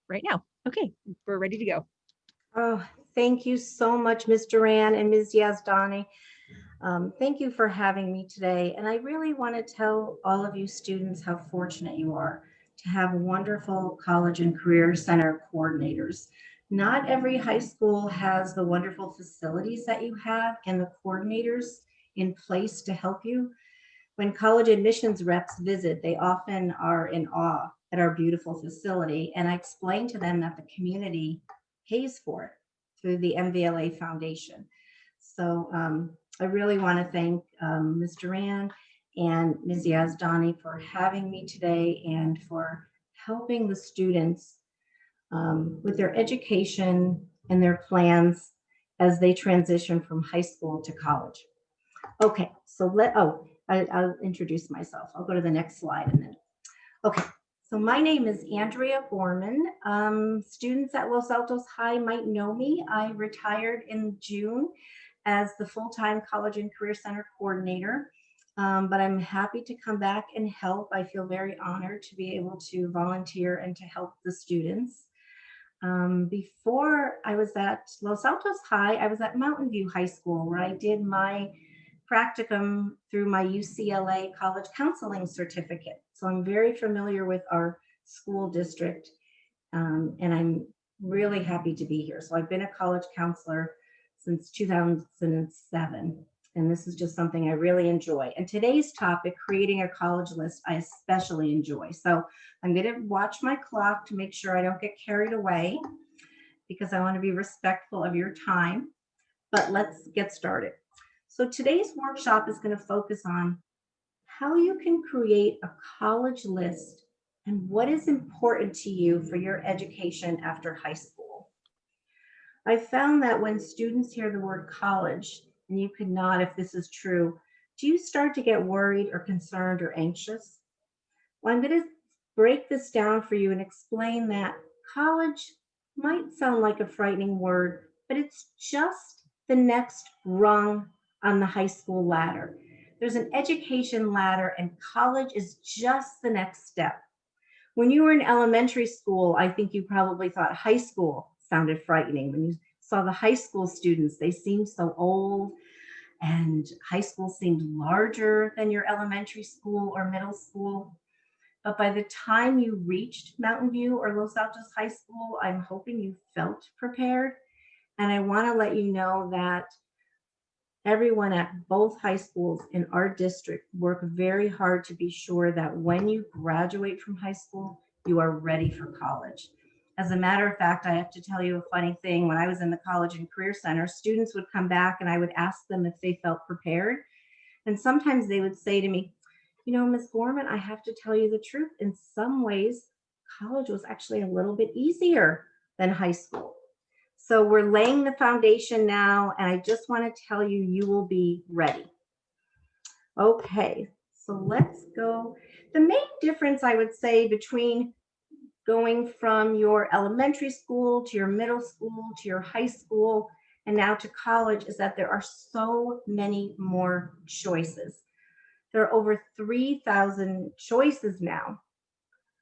right now. Okay, we're ready to go. Oh, thank you so much, Ms. Duran and Ms. Yazdani. Thank you for having me today. And I really want to tell all of you students how fortunate you are to have wonderful college and career center coordinators. Not every high school has the wonderful facilities that you have and the coordinators in place to help you. When college admissions reps visit, they often are in awe at our beautiful facility. And I explain to them that the community pays for it through the MVLA Foundation. So I really want to thank Ms. Duran and Ms. Yazdani for having me today and for helping the students with their education and their plans as they transition from high school to college. Okay, I'll introduce myself. I'll go to the next slide and then. Okay, so my name is Andrea Gorman. Students at Los Altos High might know me. I retired in June as the full-time College and Career Center coordinator, but I'm happy to come back and help. I feel very honored to be able to volunteer and to help the students. Before I was at Los Altos High, I was at Mountain View High School where I did my practicum through my UCLA college counseling certificate. So I'm very familiar with our school district, and I'm really happy to be here. So I've been a college counselor since 2007, and this is just something I really enjoy. And today's topic, creating a college list, I especially enjoy. So I'm going to watch my clock to make sure I don't get carried away because I want to be respectful of your time. But let's get started. So today's workshop is going to focus on how you can create a college list and what is important to you for your education after high school. I found that when students hear the word college, and you could nod if this is true, do you start to get worried or concerned or anxious? Well, I'm going to break this down for you and explain that college might sound like a frightening word, but it's just the next rung on the high school ladder. There's an education ladder, and college is just the next step. When you were in elementary school, I think you probably thought high school sounded frightening. When you saw the high school students, they seemed so old, and high school seemed larger than your elementary school or middle school. But by the time you reached Mountain View or Los Altos High School, I'm hoping you felt prepared. And I want to let you know that everyone at both high schools in our district work very hard to be sure that when you graduate from high school, you are ready for college. As a matter of fact, I have to tell you a funny thing. When I was in the College and Career Center, students would come back and I would ask them if they felt prepared. And sometimes they would say to me, you know, Miss Gorman, I have to tell you the truth. In some ways, college was actually a little bit easier than high school. So we're laying the foundation now, and I just want to tell you, you will be ready. Okay, so let's go. The main difference I would say between going from your elementary school to your middle school to your high school and now to college is that there are so many more choices. There are over 3,000 choices now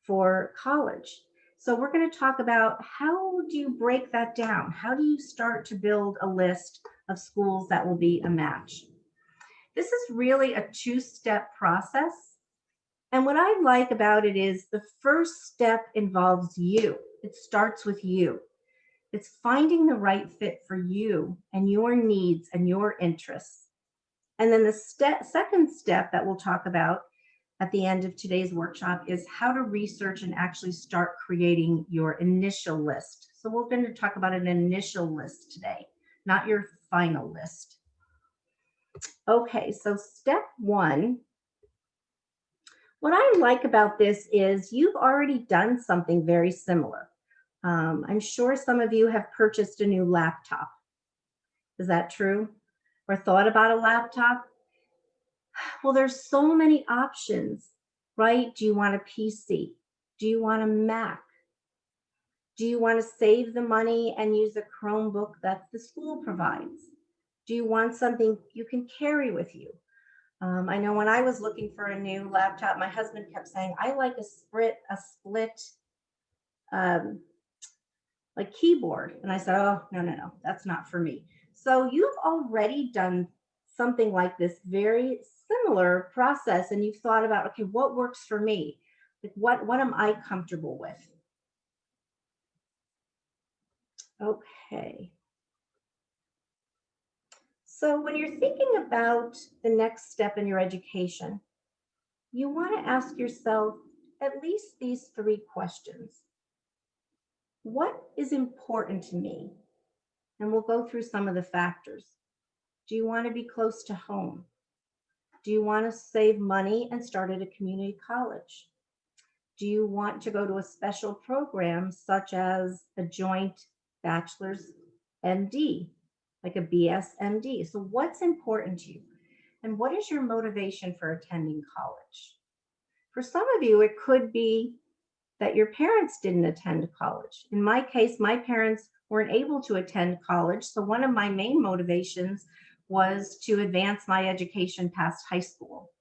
for college. So we're going to talk about how do you break that down? How do you start to build a list of schools that will be a match? This is really a two-step process. And what I like about it is the first step involves you. It starts with you. It's finding the right fit for you and your needs and your interests. And then the second step that we'll talk about at the end of today's workshop is how to research and actually start creating your initial list. So we're going to talk about an initial list today, not your final list. Okay, so step one, what I like about this is you've already done something very similar. I'm sure some of you have purchased a new laptop. Is that true? Or thought about a laptop? Well, there's so many options, right? Do you want a PC? Do you want a Mac? Do you want to save the money and use a Chromebook that the school provides? Do you want something you can carry with you? I know when I was looking for a new laptop, my husband kept saying, I like a split um, like keyboard. And I said, oh, no, no, no, that's not for me. So you've already done something like this very similar process, and you've thought about, okay, what works for me? Like what am I comfortable with? Okay. So when you're thinking about the next step in your education, you want to ask yourself at least these three questions. What is important to me? And we'll go through some of the factors. Do you want to be close to home? Do you want to save money and start at a community college? Do you want to go to a special program such as a joint bachelor's MD, like a BSMD? So, what's important to you? And what is your motivation for attending college? For some of you, it could be that your parents didn't attend college. In my case, my parents weren't able to attend college. So, one of my main motivations was to advance my education past high school.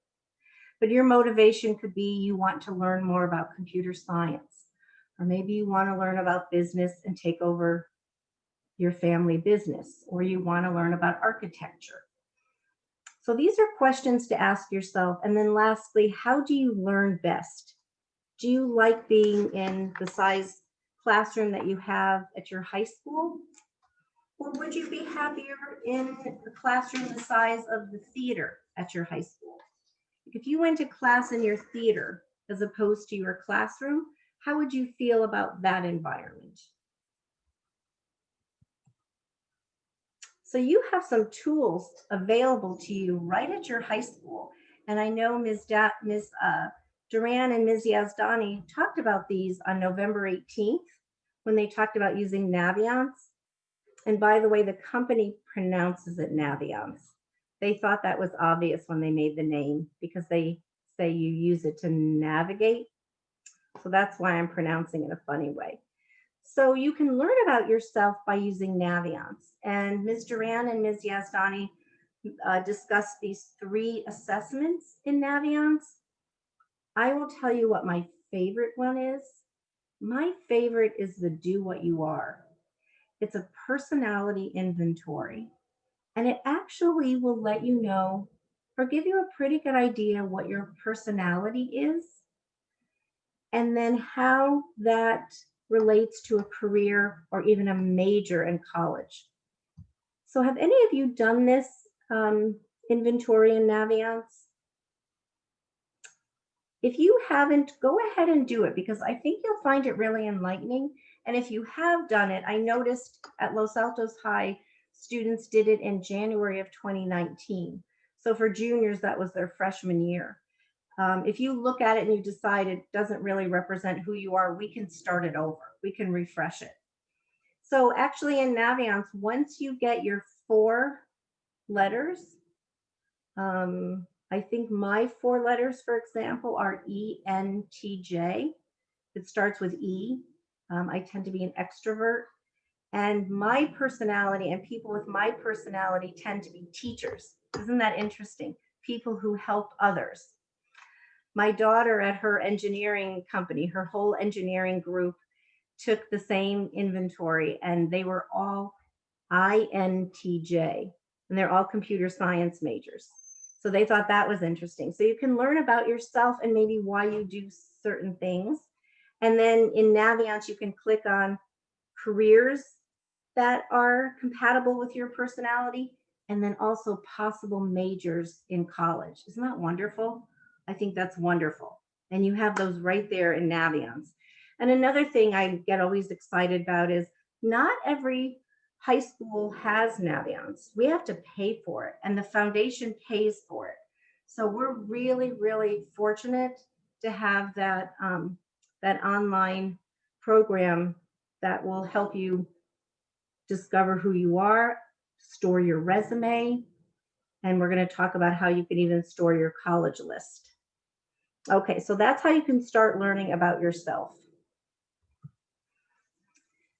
But your motivation could be you want to learn more about computer science, or maybe you want to learn about business and take over your family business, or you want to learn about architecture. So these are questions to ask yourself. And then lastly, how do you learn best? Do you like being in the size classroom that you have at your high school? Or would you be happier in a classroom the size of the theater at your high school? If you went to class in your theater as opposed to your classroom, how would you feel about that environment? So you have some tools available to you right at your high school. And I know Ms. Duran and Ms. Yazdani talked about these on November 18th when they talked about using Naviance. And by the way, the company pronounces it Naviance. They thought that was obvious when they made the name because they say you use it to navigate. So that's why I'm pronouncing it a funny way. So you can learn about yourself by using Naviance. And Ms. Duran and Ms. Yazdani discussed these three assessments in Naviance. I will tell you what my favorite one is. My favorite is the Do What You Are. It's a personality inventory, and it actually will let you know or give you a pretty good idea what your personality is and then how that relates to a career or even a major in college. So have any of you done this inventory in Naviance? If you haven't, go ahead and do it because I think you'll find it really enlightening. And if you have done it, I noticed at Los Altos High, students did it in January of 2019. So for juniors, that was their freshman year. If you look at it and you decide it doesn't really represent who you are, we can start it over. We can refresh it. So actually in Naviance, once you get your 4 letters, I think my 4 letters, for example, are ENTJ. It starts with E. I tend to be an extrovert. And my personality and people with my personality tend to be teachers. Isn't that interesting? People who help others. My daughter at her engineering company, her whole engineering group took the same inventory and they were all INTJ and they're all computer science majors. So they thought that was interesting. So you can learn about yourself and maybe why you do certain things. And then in Naviance, you can click on careers that are compatible with your personality and then also possible majors in college. Isn't that wonderful? I think that's wonderful. And you have those right there in Naviance. And another thing I get always excited about is not every high school has Naviance. We have to pay for it, and the foundation pays for it. So we're really, really fortunate to have that, that online program that will help you discover who you are, store your resume, and we're going to talk about how you can even store your college list. Okay, so that's how you can start learning about yourself.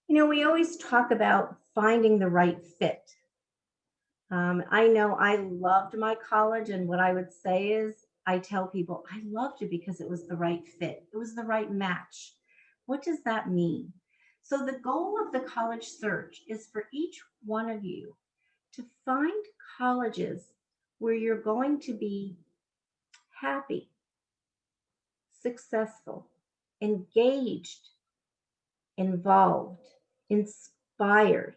You know, we always talk about finding the right fit. I know I loved my college, and what I would say is I tell people I loved it because it was the right fit. It was the right match. What does that mean? So the goal of the college search is for each one of you to find colleges where you're going to be happy, successful, engaged, involved, inspired.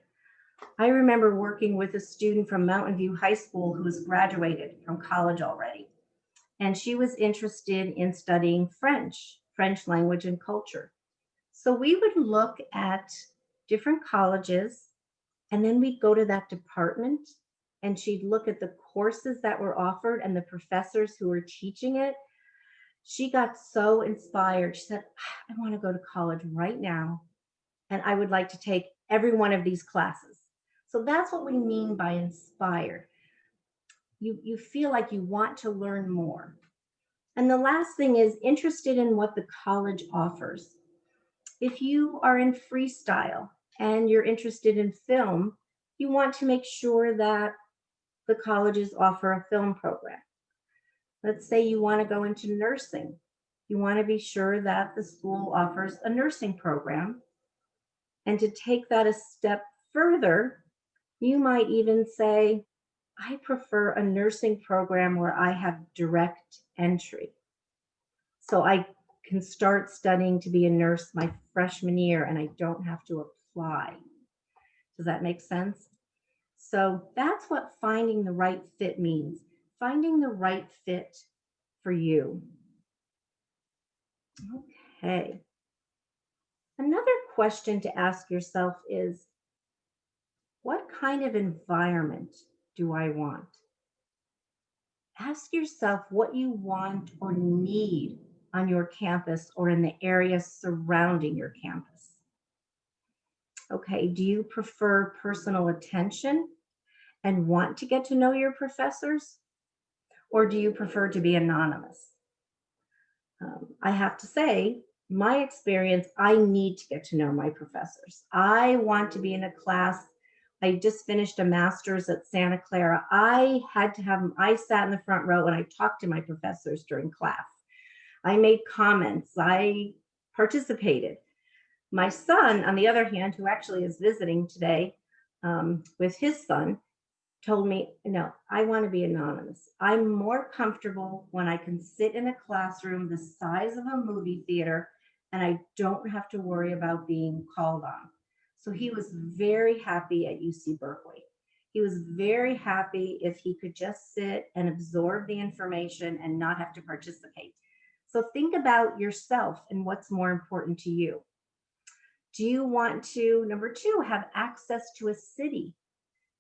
I remember working with a student from Mountain View High School who was graduated from college already, and she was interested in studying French language and culture. So we would look at different colleges, and then we'd go to that department, and she'd look at the courses that were offered and the professors who were teaching it. She got so inspired. She said, I want to go to college right now, and I would like to take every one of these classes. So that's what we mean by inspired. You feel like you want to learn more. And the last thing is interested in what the college offers. If you are in freestyle and you're interested in film, you want to make sure that the colleges offer a film program. Let's say you want to go into nursing. You want to be sure that the school offers a nursing program. And to take that a step further, you might even say, I prefer a nursing program where I have direct entry. So I can start studying to be a nurse my freshman year and I don't have to apply. Does that make sense? So that's what finding the right fit means. Finding the right fit for you. Okay. Another question to ask yourself is, what kind of environment do I want? Ask yourself what you want or need on your campus or in the area surrounding your campus. Okay, do you prefer personal attention and want to get to know your professors? Or do you prefer to be anonymous? I have to say, my experience, I need to get to know my professors. I want to be in a class. I just finished a master's at Santa Clara. I had to have them, I sat in the front row and I talked to my professors during class. I made comments, I participated. My son, on the other hand, who actually is visiting today with his son, told me, no, I want to be anonymous. I'm more comfortable when I can sit in a classroom the size of a movie theater and I don't have to worry about being called on. So he was very happy at UC Berkeley. He was very happy if he could just sit and absorb the information and not have to participate. So think about yourself and what's more important to you. Do you want to, number two, have access to a city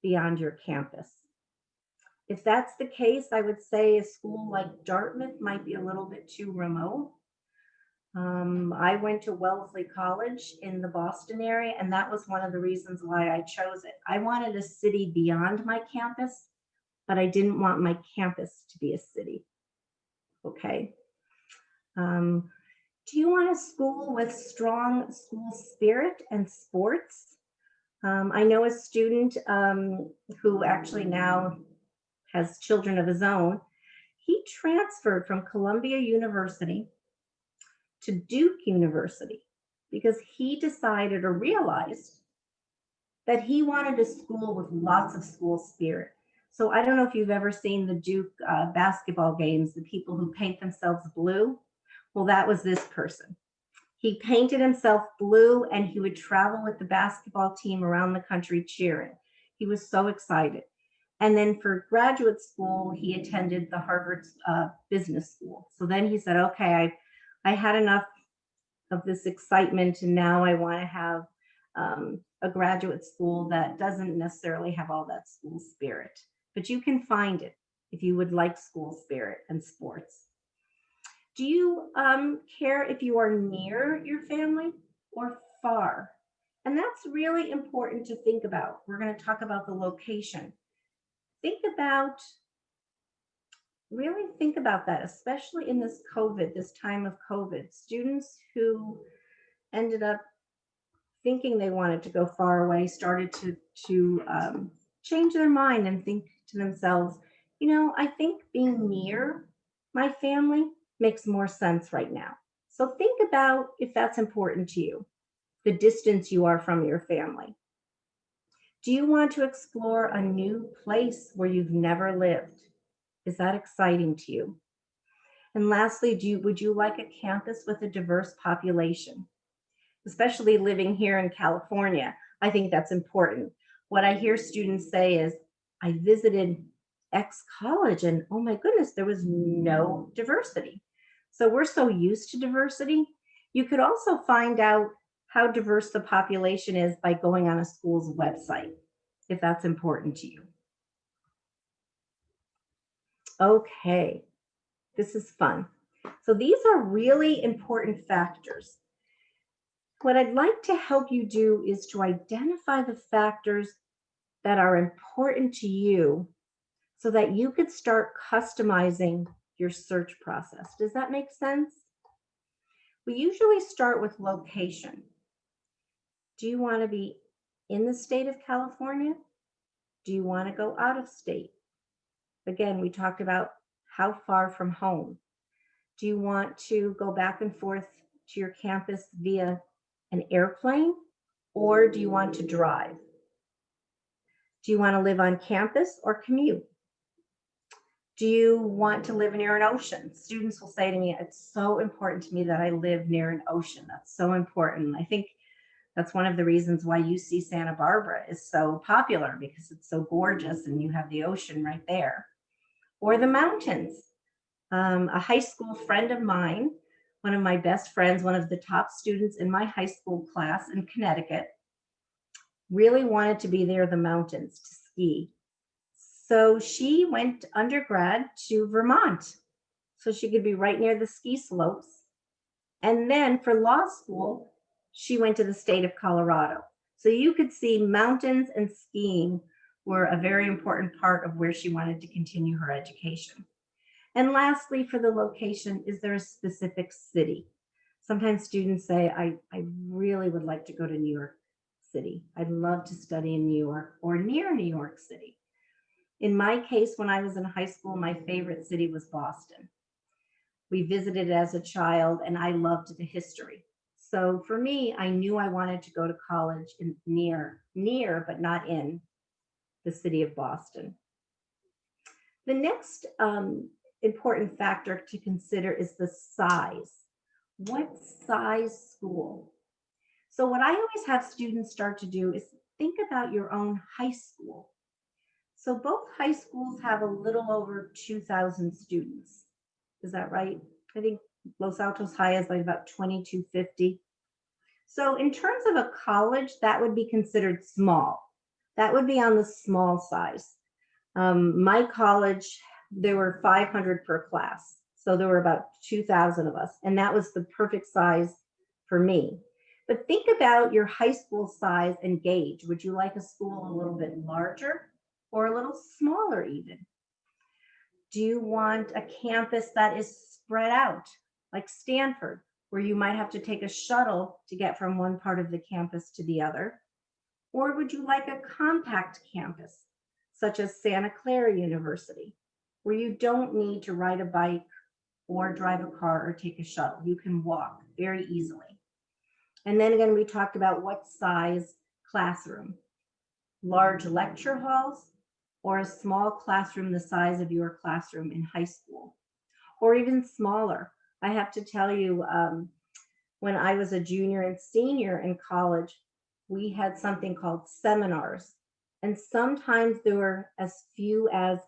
beyond your campus? If that's the case, I would say a school like Dartmouth might be a little bit too remote. I went to Wellesley College in the Boston area, and that was one of the reasons why I chose it. I wanted a city beyond my campus, but I didn't want my campus to be a city. Okay. Do you want a school with strong school spirit and sports? I know a student who actually now has children of his own. He transferred from Columbia University to Duke University because he decided or realized that he wanted a school with lots of school spirit. So I don't know if you've ever seen the Duke basketball games, the people who paint themselves blue. Well, that was this person. He painted himself blue and he would travel with the basketball team around the country cheering. He was so excited. And then for graduate school, he attended the Harvard Business School. So then he said, okay, I had enough of this excitement and now I want to have a graduate school that doesn't necessarily have all that school spirit. But you can find it if you would like school spirit and sports. Do you care if you are near your family or far? And that's really important to think about. We're going to talk about the location. Really think about that, especially in this time of COVID. Students who ended up thinking they wanted to go far away started to change their mind and think to themselves, I think being near my family makes more sense right now. So think about if that's important to you. the distance you are from your family? Do you want to explore a new place where you've never lived? Is that exciting to you? And lastly, would you like a campus with a diverse population? Especially living here in California, I think that's important. What I hear students say is, I visited X college and oh my goodness, there was no diversity. So we're so used to diversity. You could also find out how diverse the population is by going on a school's website, if that's important to you. Okay, this is fun. So these are really important factors. What I'd like to help you do is to identify the factors that are important to you so that you could start customizing your search process. Does that make sense? We usually start with location. Do you want to be in the state of California? Do you want to go out of state? Again, we talked about how far from home. Do you want to go back and forth to your campus via an airplane, or do you want to drive? Do you want to live on campus or commute? Do you want to live near an ocean? Students will say to me, it's so important to me that I live near an ocean. That's so important. I think that's one of the reasons why UC Santa Barbara is so popular, because it's so gorgeous and you have the ocean right there. Or the mountains. A high school friend of mine, one of my best friends, one of the top students in my high school class in Connecticut, really wanted to be near the mountains to ski. So she went undergrad to Vermont so she could be right near the ski slopes. And then for law school, she went to the state of Colorado. So you could see mountains and skiing were a very important part of where she wanted to continue her education. And lastly, for the location, is there a specific city? Sometimes students say, I really would like to go to New York City. I'd love to study in New York or near New York City. In my case, when I was in high school, my favorite city was Boston. We visited as a child and I loved the history. So for me, I knew I wanted to go to college near, but not in the city of Boston. The next important factor to consider is the size. What size school? So what I always have students start to do is think about your own high school. So both high schools have a little over 2,000 students. Is that right? I think Los Altos High is like about 2,250. So in terms of a college, that would be considered small. That would be on the small size. My college, there were 500 per class. So there were about 2,000 of us, and that was the perfect size for me. But think about your high school size and gauge. Would you like a school a little bit larger or a little smaller even? Do you want a campus that is spread out, like Stanford, where you might have to take a shuttle to get from one part of the campus to the other? Or would you like a compact campus, such as Santa Clara University, where you don't need to ride a bike or drive a car or take a shuttle? You can walk very easily. And then again, we talked about what size classroom, large lecture halls, or a small classroom the size of your classroom in high school, or even smaller. I have to tell you, when I was a junior and senior in college, we had something called seminars. And sometimes there were as few as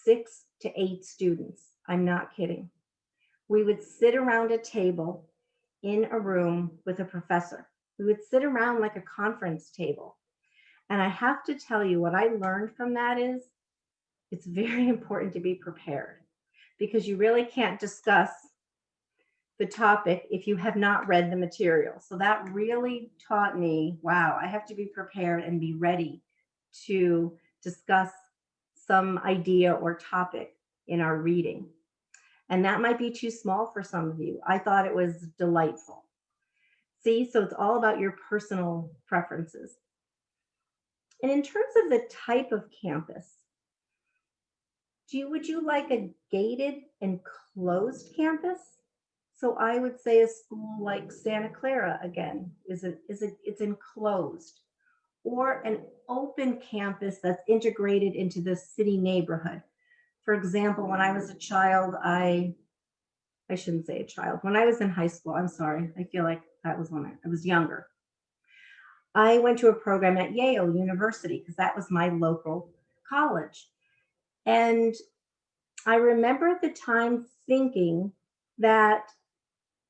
6 to 8 students. I'm not kidding. We would sit around a table in a room with a professor. We would sit around like a conference table. And I have to tell you, what I learned from that is it's very important to be prepared, because you really can't discuss the topic if you have not read the material. So that really taught me, wow, I have to be prepared and be ready to discuss some idea or topic in our reading. And that might be too small for some of you. I thought it was delightful. See, so it's all about your personal preferences. And in terms of the type of campus, would you like a gated and closed campus, So I would say a school like Santa Clara again it's enclosed, or an open campus that's integrated into the city neighborhood. For example, when I was a child, I shouldn't say a child. When I was in high school, I'm sorry, I feel like that was when I was younger. I went to a program at Yale University because that was my local college. And I remember at the time thinking that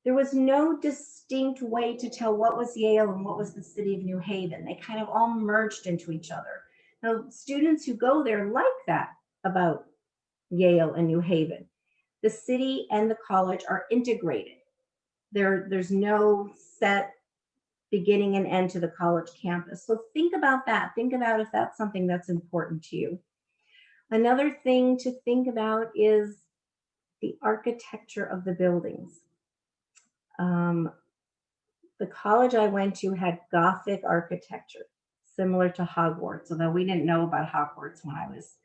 there was no distinct way to tell what was Yale and what was the city of New Haven. They kind of all merged into each other. Now, students who go there like that about Yale and New Haven. The city and the college are integrated. There's no set beginning and end to the college campus. So think about that. Think about if that's something that's important to you. Another thing to think about is the architecture of the buildings. Um, the college I went to had Gothic architecture, similar to Hogwarts, although we didn't know about Hogwarts when I was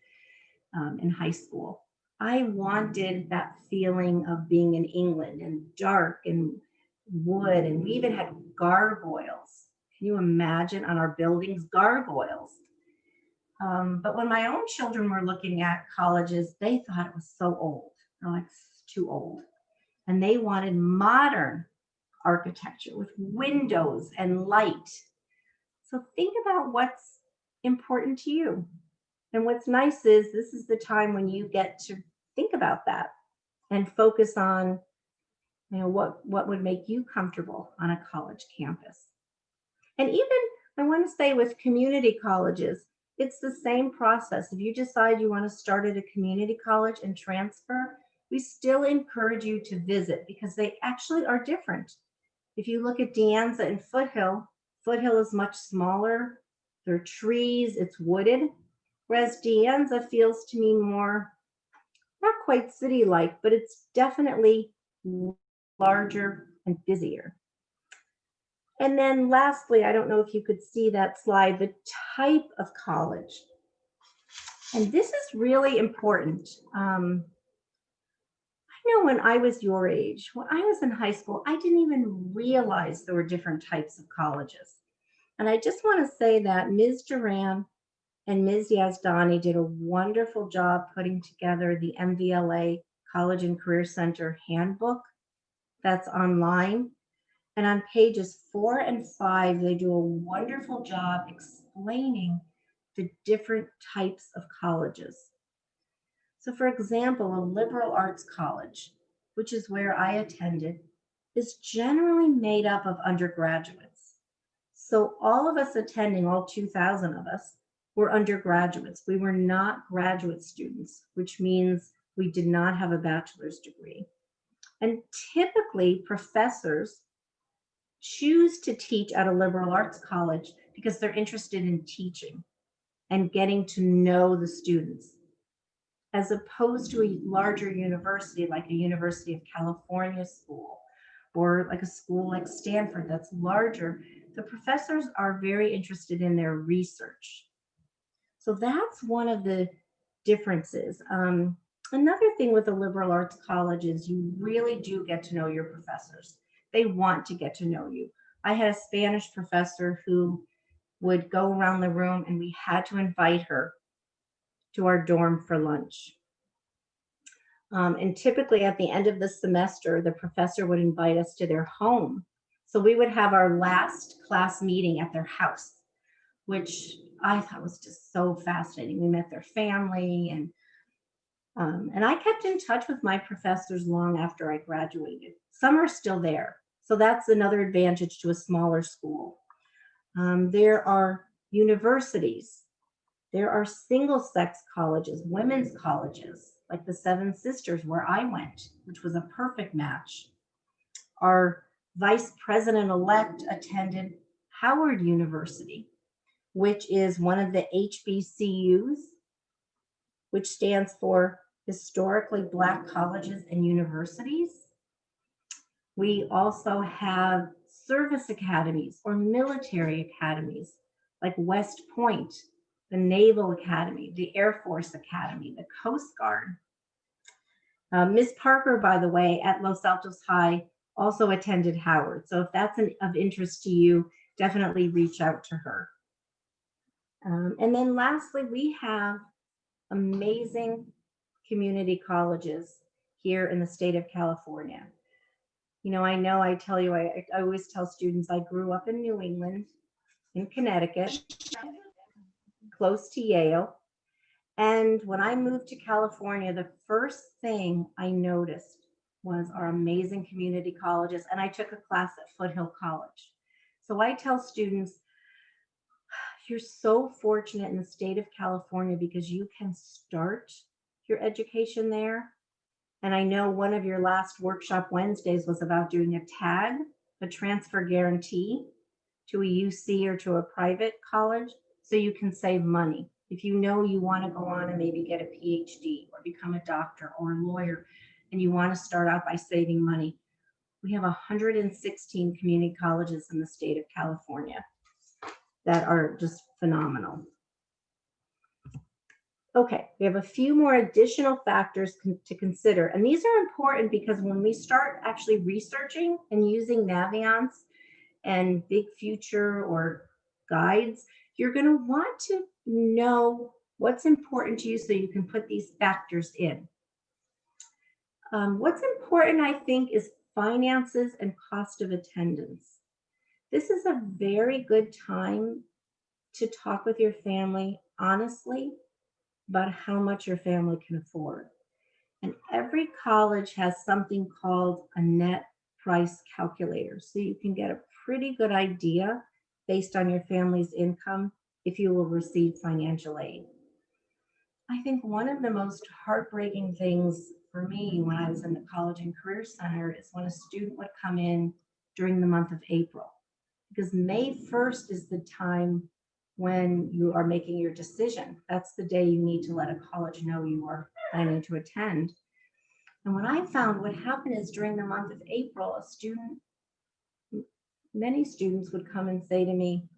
in high school. I wanted that feeling of being in England and dark and wood, and we even had gargoyles. Can you imagine on our buildings, gargoyles? But when my own children were looking at colleges, they thought it was so old. They're like, it's too old. And they wanted modern architecture with windows and light. So think about what's important to you. And what's nice is this is the time when you get to think about that and focus on, what would make you comfortable on a college campus. And even I want to say with community colleges, it's the same process. If you decide you want to start at a community college and transfer, we still encourage you to visit because they actually are different. If you look at De Anza and Foothill, Foothill is much smaller. There are trees, it's wooded. Whereas De Anza feels to me more, not quite city-like, but it's definitely larger and busier. And then lastly, I don't know if you could see that slide, the type of college. And this is really important. I know when I was your age, when I was in high school, I didn't even realize there were different types of colleges. And I just want to say that Ms. Duran and Ms. Yazdani did a wonderful job putting together the MVLA College and Career Center handbook that's online. And on pages 4 and 5, they do a wonderful job explaining the different types of colleges. So for example, a liberal arts college, which is where I attended, is generally made up of undergraduates. So all of us attending, all 2,000 of us, were undergraduates. We were not graduate students, which means we did not have a bachelor's degree. And typically professors choose to teach at a liberal arts college because they're interested in teaching and getting to know the students, as opposed to a larger university like a University of California school or like a school like Stanford that's larger. The professors are very interested in their research. So that's one of the differences. Another thing with a liberal arts college is you really do get to know your professors. They want to get to know you. I had a Spanish professor who would go around the room and we had to invite her to our dorm for lunch. And typically at the end of the semester, the professor would invite us to their home. So we would have our last class meeting at their house, which I thought was just so fascinating. We met their family and I kept in touch with my professors long after I graduated. Some are still there. So that's another advantage to a smaller school. There are universities. There are single-sex colleges, women's colleges, like the Seven Sisters where I went, which was a perfect match. Our vice president-elect attended Howard University, which is one of the HBCUs, which stands for Historically Black Colleges and Universities. We also have service academies or military academies like West Point, the Naval Academy, the Air Force Academy, the Coast Guard. Ms. Parker, by the way, at Los Altos High also attended Howard. So if that's of interest to you, definitely reach out to her. And then lastly, we have amazing community colleges here in the state of California. You know I tell you, I always tell students I grew up in New England, in Connecticut, close to Yale. And when I moved to California, the first thing I noticed was our amazing community colleges. And I took a class at Foothill College. So I tell students, you're so fortunate in the state of California because you can start your education there. And I know one of your last workshop Wednesdays was about doing a tag, a transfer guarantee to a UC or to a private college so you can save money. If you know you want to go on and maybe get a PhD or become a doctor or a lawyer and you want to start out by saving money, we have 116 community colleges in the state of California that are just phenomenal. Okay, we have a few more additional factors to consider. And these are important because when we start actually researching and using Naviance and Big Future or guides, you're going to want to know what's important to you so you can put these factors in. What's important, I think, is finances and cost of attendance. This is a very good time to talk with your family honestly about how much your family can afford. And every college has something called a net price calculator. So you can get a pretty good idea based on your family's income if you will receive financial aid. I think one of the most heartbreaking things for me when I was in the College and Career Center is when a student would come in during the month of April, because May 1st is the time when you are making your decision. That's the day you need to let a college know you are planning to attend. And what I found, what happened is during the month of April, many students would come and say to me,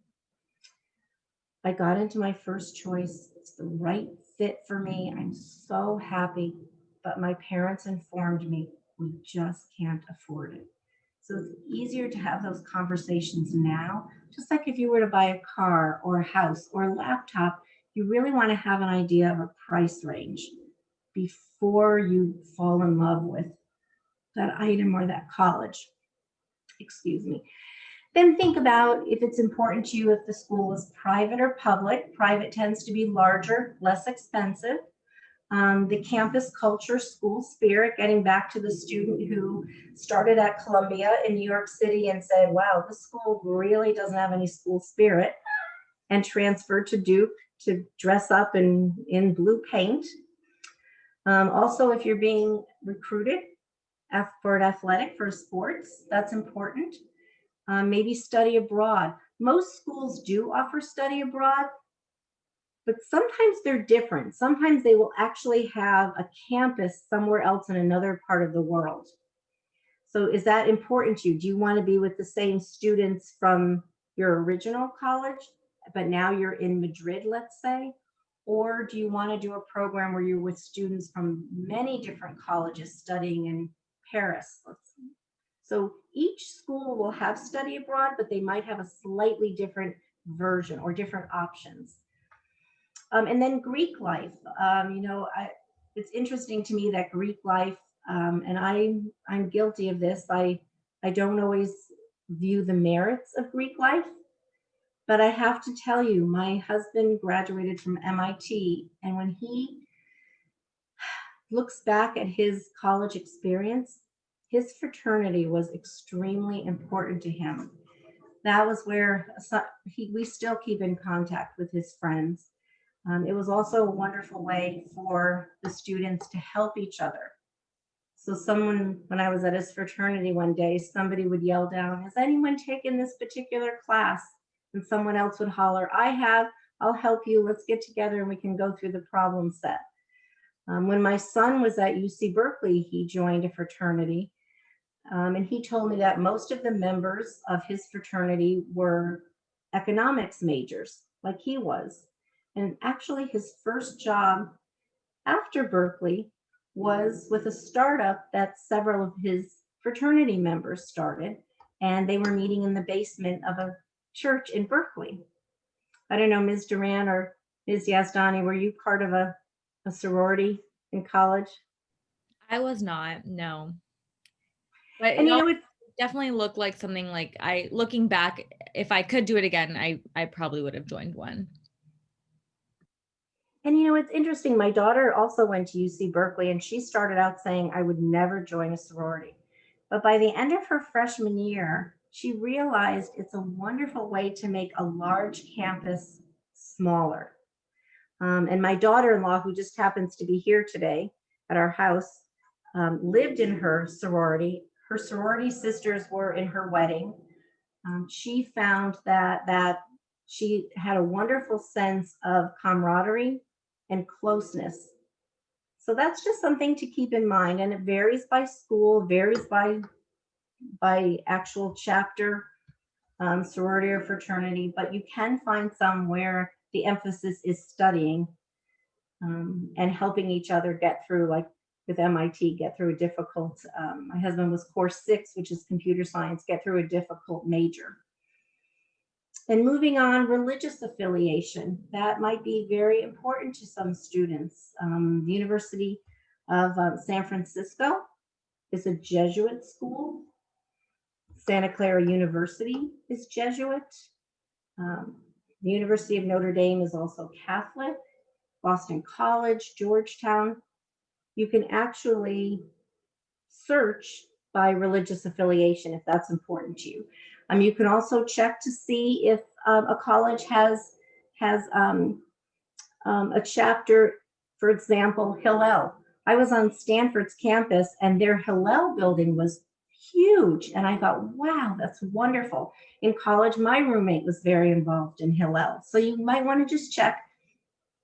I got into my first choice. It's the right fit for me. I'm so happy, but my parents informed me we just can't afford it. So it's easier to have those conversations now. Just like if you were to buy a car or a house or a laptop, you really want to have an idea of a price range before you fall in love with that item or that college. Excuse me. Then think about if it's important to you if the school is private or public. Private tends to be larger, less expensive. The campus culture, school spirit, getting back to the student who started at Columbia in New York City and said, wow, this school really doesn't have any school spirit, and transferred to Duke to dress up in blue paint. Also, if you're being recruited for an athletic, for sports, that's important. Maybe study abroad. Most schools do offer study abroad, but sometimes they're different. Sometimes they will actually have a campus somewhere else in another part of the world. So is that important to you? Do you want to be with the same students from your original college, but now you're in Madrid, let's say? Or do you want to do a program where you're with students from many different colleges studying in Paris? So each school will have study abroad, but they might have a slightly different version or different options. And then Greek life, it's interesting to me that Greek life, and I'm guilty of this. I don't always view the merits of Greek life, but I have to tell you, my husband graduated from MIT, and when he looks back at his college experience, his fraternity was extremely important to him. That was where we still keep in contact with his friends. It was also a wonderful way for the students to help each other. So when I was at his fraternity one day, somebody would yell down, has anyone taken this particular class? And someone else would holler, I have, I'll help you, let's get together and we can go through the problem set. When my son was at UC Berkeley, he joined a fraternity. And he told me that most of the members of his fraternity were economics majors, like he was. And actually, his first job after Berkeley was with a startup that several of his fraternity members started, and they were meeting in the basement of a church in Berkeley. I don't know, Ms. Duran or Ms. Yazdani, were you part of a sorority in college? I was not, no. But And it you all know, it's definitely looked like something like looking back, if I could do it again, I probably would have joined one. it's interesting. My daughter also went to UC Berkeley, and she started out saying, I would never join a sorority. But by the end of her freshman year, she realized it's a wonderful way to make a large campus smaller. And my daughter in law, who just happens to be here today at our house, lived in her sorority. Her sorority sisters were in her wedding. She found that she had a wonderful sense of camaraderie and closeness. So that's just something to keep in mind. And it varies by school, varies by actual chapter, sorority or fraternity, but you can find some where the emphasis is studying and helping each other get through, like with MIT, get through a difficult, my husband was course 6, which is computer science, get through a difficult major. And moving on, religious affiliation, that might be very important to some students. The University of San Francisco is a Jesuit school. Santa Clara University is Jesuit. The University of Notre Dame is also Catholic. Boston College, Georgetown. You can actually search by religious affiliation if that's important to you. You can also check to see if a college has a chapter, for example, Hillel. I was on Stanford's campus, and their Hillel building was huge, and I thought, wow, that's wonderful. In college, my roommate was very involved in Hillel, so you might want to just check.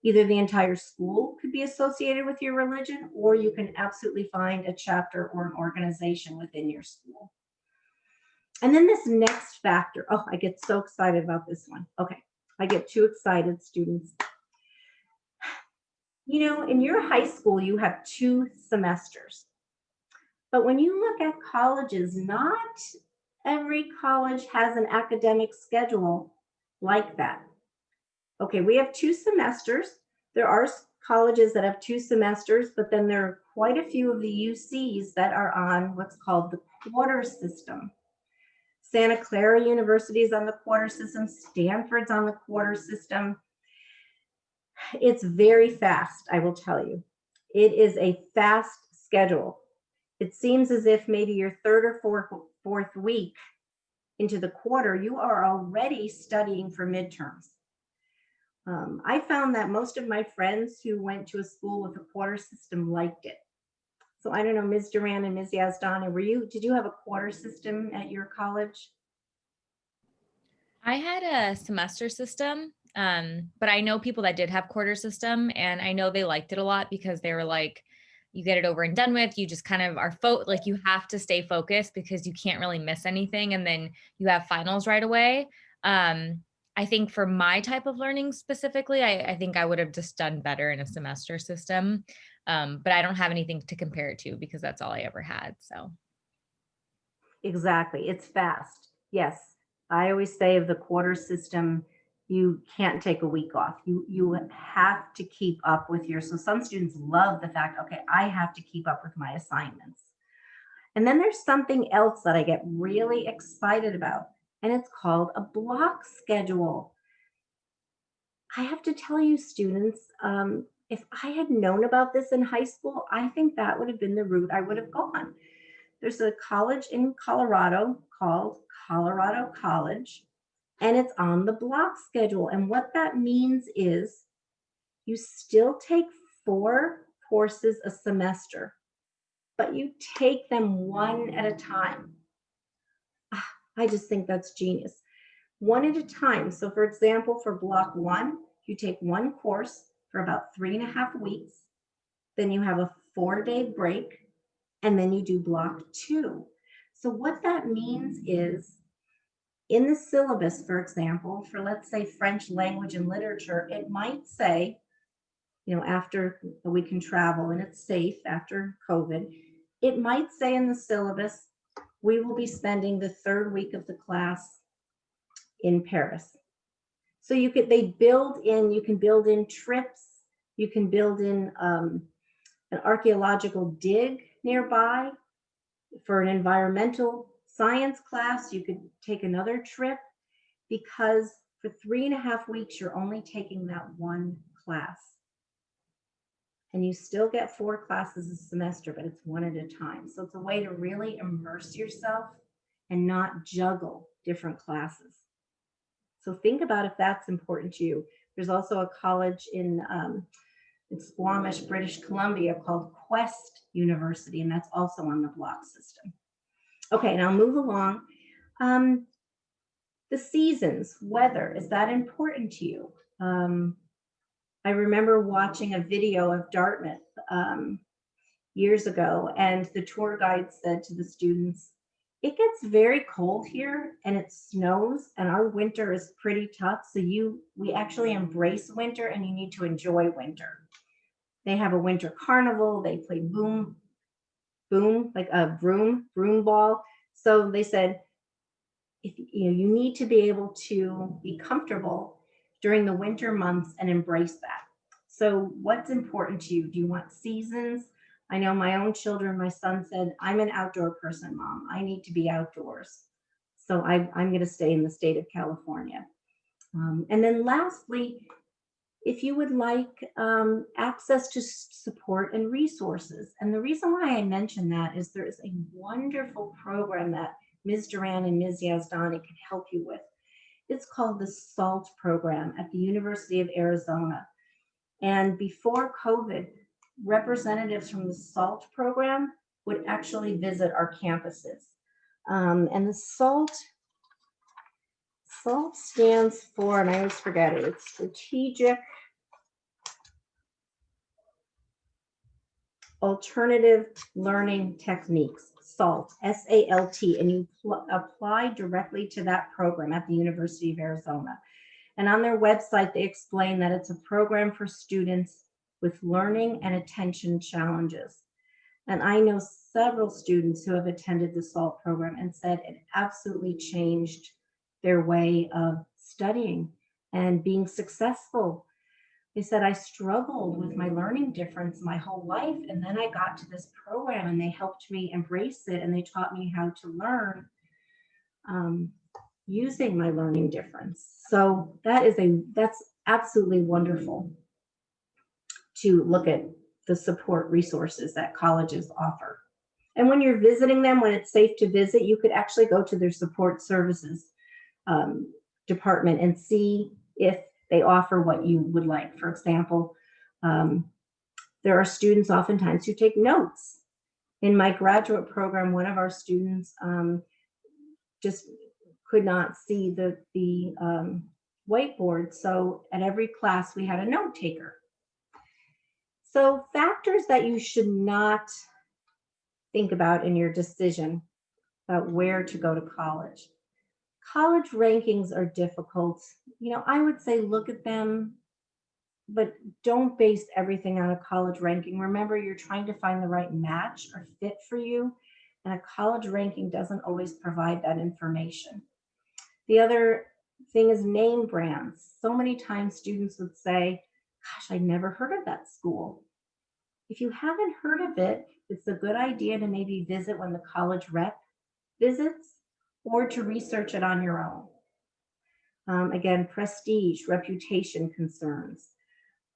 Either the entire school could be associated with your religion, or you can absolutely find a chapter or an organization within your school. And then this next factor, oh, I get so excited about this one. Okay, I get too excited, students. In your high school, you have 2 semesters. But when you look at colleges, not every college has an academic schedule like that. Okay, we have 2 semesters. There are colleges that have 2 semesters, but then there are quite a few of the UCs that are on what's called the quarter system. Santa Clara University is on the quarter system. Stanford's on the quarter system. It's very fast, I will tell you. It is a fast schedule. It seems as if maybe your 3rd or 4th week into the quarter, you are already studying for midterms. I found that most of my friends who went to a school with a quarter system liked it. So I don't know, Ms. Duran and Ms. Yazdani, did you have a quarter system at your college? I had a semester system, but I know people that did have quarter system, and I know they liked it a lot because they were like, you get it over and done with. You just kind of are like you have to stay focused because you can't really miss anything, and then you have finals right away. I think for my type of learning specifically, I think I would have just done better in a semester system. But I don't have anything to compare it to because that's all I ever had. So Exactly. It's fast. Yes. I always say of the quarter system, you can't take a week off. You have to keep up with so some students love the fact, okay, I have to keep up with my assignments. And then there's something else that I get really excited about, and it's called a block schedule. I have to tell you, students, if I had known about this in high school, I think that would have been the route I would have gone. There's a college in Colorado called Colorado College, and it's on the block schedule. And what that means is you still take 4 courses a semester, but you take them one at a time. I just think that's genius. One at a time. So for example, for block 1, you take 1 course for about 3.5 weeks. Then you have a 4-day break, and then you do block 2. So what that means is in the syllabus, for example, for let's say French language and literature, it might say, after we can travel and it's safe after COVID, it might say in the syllabus we will be spending the third week of the class in Paris. So you can build in trips, you can build in an archaeological dig nearby. For an environmental science class, you could take another trip, because for 3.5 weeks, you're only taking that one class. And you still get 4 classes a semester, but it's one at a time. So it's a way to really immerse yourself and not juggle different classes. So think about if that's important to you. There's also a college in Squamish, British Columbia called Quest University, and that's also on the block system. Okay, now move along. The seasons, weather, is that important to you? I remember watching a video of Dartmouth years ago, and the tour guide said to the students, it gets very cold here and it snows, and our winter is pretty tough. So we actually embrace winter, and you need to enjoy winter. They have a winter carnival. They play boom, like a broom ball. So they said, you need to be able to be comfortable during the winter months and embrace that. So what's important to you? Do you want seasons? I know my own children, my son said, I'm an outdoor person, Mom. I need to be outdoors. So I'm going to stay in the state of California. And then lastly, if you would like access to support and resources. And the reason why I mention that is there is a wonderful program that Ms. Duran and Ms. Yazdani can help you with. It's called the SALT program at the University of Arizona. And before COVID, representatives from the SALT program would actually visit our campuses. And the SALT stands for, and I always forget it, it's Strategic Alternative Learning Techniques, SALT, S-A-L-T, and you apply directly to that program at the University of Arizona. And on their website, they explain that it's a program for students with learning and attention challenges. And I know several students who have attended the SALT program and said it absolutely changed their way of studying and being successful. They said, I struggled with my learning difference my whole life. And then I got to this program and they helped me embrace it. And they taught me how to learn using my learning difference. So that's absolutely wonderful to look at the support resources that colleges offer. And when you're visiting them, when it's safe to visit, you could actually go to their support services department and see if they offer what you would like. For example, there are students oftentimes who take notes. In my graduate program, one of our students just could not see the whiteboard. So at every class, we had a note taker. So factors that you should not think about in your decision about where to go to college. College rankings are difficult. I would say look at them, but don't base everything on a college ranking. Remember, you're trying to find the right match or fit for you, and a college ranking doesn't always provide that information. The other thing is name brands. So many times students would say, gosh, I never heard of that school. If you haven't heard of it, it's a good idea to maybe visit when the college rep visits or to research it on your own. Again, prestige, reputation concerns.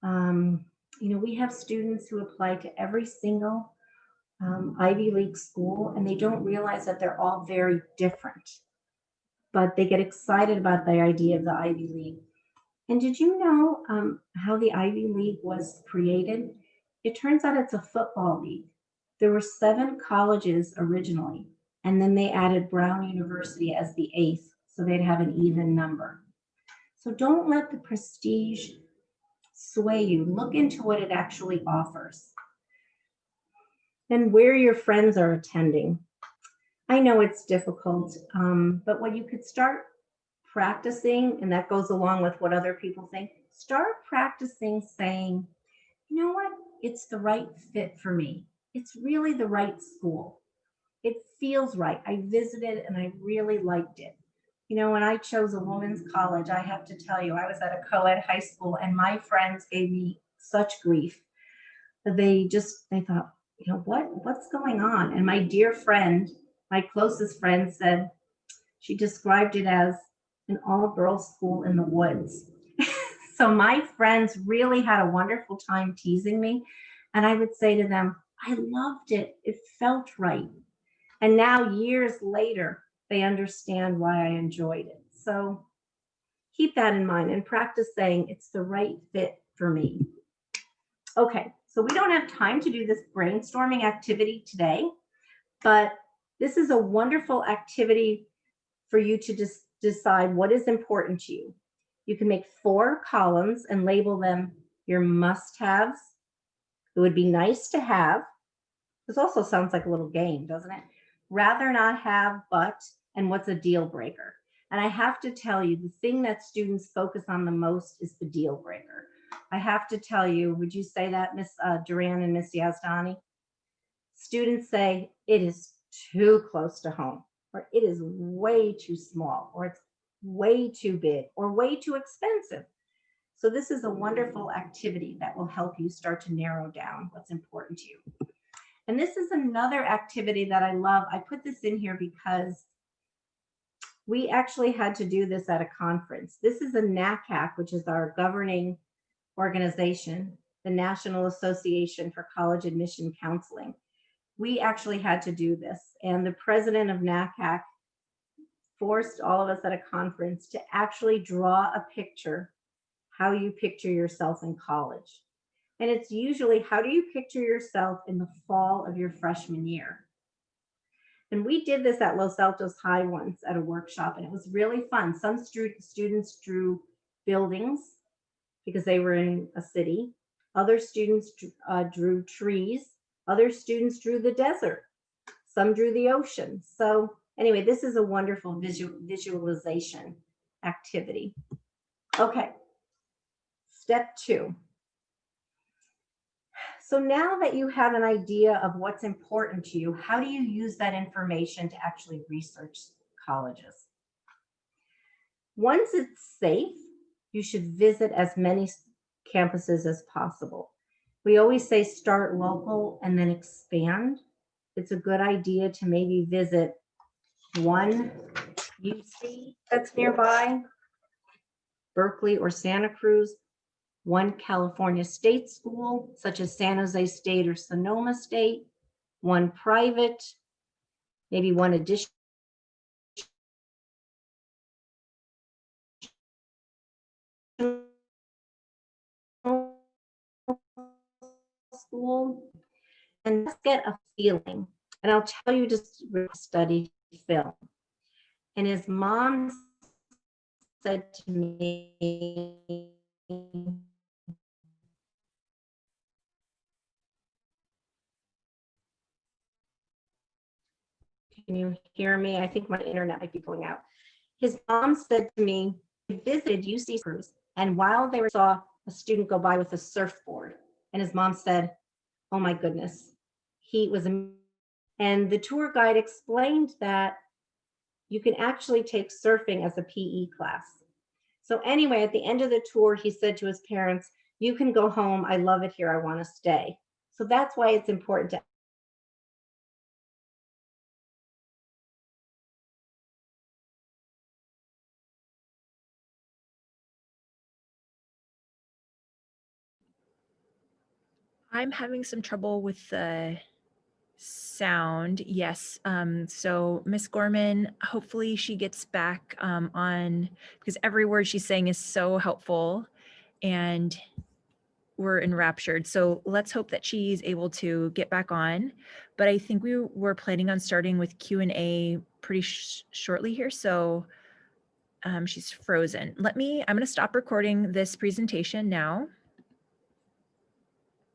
We have students who apply to every single Ivy League school, and they don't realize that they're all very different, but they get excited about the idea of the Ivy League. And did you know how the Ivy League was created? It turns out it's a football league. There were 7 colleges originally, and then they added Brown University as the 8th, so they'd have an even number. So don't let the prestige sway you. Look into what it actually offers. And where your friends are attending. I know it's difficult, but what you could start practicing, and that goes along with what other people think, start practicing saying, you know what, it's the right fit for me. It's really the right school. It feels right. I visited and I really liked it. You know, when I chose a women's college, I have to tell you, I was at a co-ed high school and my friends gave me such grief. They thought, you know, what's going on? And my dear friend, my closest friend said, she described it as an all-girls school in the woods. So my friends really had a wonderful time teasing me. And I would say to them, I loved it. It felt right. And now, years later, they understand why I enjoyed it. So keep that in mind and practice saying it's the right fit for me. Okay, so we don't have time to do this brainstorming activity today, but this is a wonderful activity for you to just decide what is important to you. You can make 4 columns and label them your must-haves. It would be nice to have. This also sounds like a little game, doesn't it? Rather not have, but, and what's a deal breaker. And I have to tell you, the thing that students focus on the most is the deal breaker. I have to tell you, would you say that, Miss Duran and Miss Yazdani? Students say it is too close to home, or it is way too small, or it's way too big, or way too expensive. So this is a wonderful activity that will help you start to narrow down what's important to you. And this is another activity that I love. I put this in here because we actually had to do this at a conference. This is a NACAC, which is our governing organization, the National Association for College Admission Counseling. We actually had to do this. And the president of NACAC forced all of us at a conference to actually draw a picture, how you picture yourself in college. And it's usually, how do you picture yourself in the fall of your freshman year? And we did this at Los Altos High once at a workshop, and it was really fun. Some students drew buildings because they were in a city. Other students drew trees. Other students drew the desert. Some drew the ocean. So anyway, this is a wonderful visualization activity. Okay, step 2. So now that you have an idea of what's important to you, how do you use that information to actually research colleges? Once it's safe, you should visit as many campuses as possible. We always say start local and then expand. It's a good idea to maybe visit one UC that's nearby, Berkeley or Santa Cruz, one California state school, such as San Jose State or Sonoma State, one private, maybe one additional school, and just get a feeling. And I'll tell you, just study film. And his mom said to me, can you hear me? I think my internet might be going out. His mom said to me, he visited UC Cruz, and while they saw a student go by with a surfboard, and his mom said, oh my goodness, he was, and the tour guide explained that you can actually take surfing as a PE class. So anyway, at the end of the tour, he said to his parents, you can go home. I love it here. I want to stay. So that's why it's important to I'm having some trouble with the sound. Yes. So Miss Gorman, hopefully she gets back on, because every word she's saying is so helpful and we're enraptured. So let's hope that she's able to get back on. But I think we were planning on starting with Q&A pretty shortly here. So she's frozen. I'm going to stop recording this presentation now.